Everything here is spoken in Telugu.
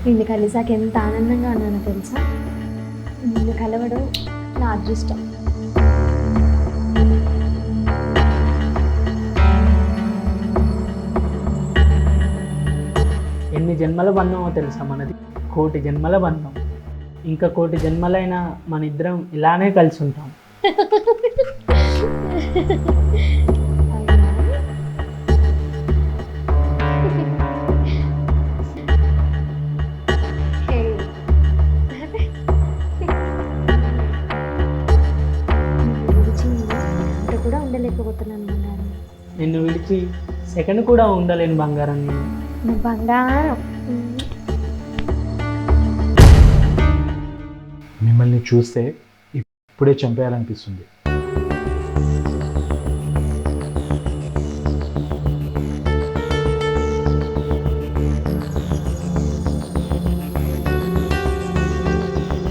నిన్ను కలిసాక ఎంత ఆనందంగా ఉన్నానో తెలుసా. నిన్ను కలవడం నా అదృష్టం. ఎన్ని జన్మల బంధమో తెలుసా మనది, 1,000,000 జన్మల బంధం. ఇంకా 1,000,000 జన్మలైనా మన ఇద్దరం ఇలానే కలిసి ఉంటాం. కూడా ఉండలేకపోతున్నాను బంగారం. నిన్ను విడిచి సెకండ్ కూడా ఉండలేను బంగారం. నేను నువ్వు బంగారం. మిమ్మల్ని చూస్తే ఇప్పుడే చంపేయాలనిపిస్తుంది.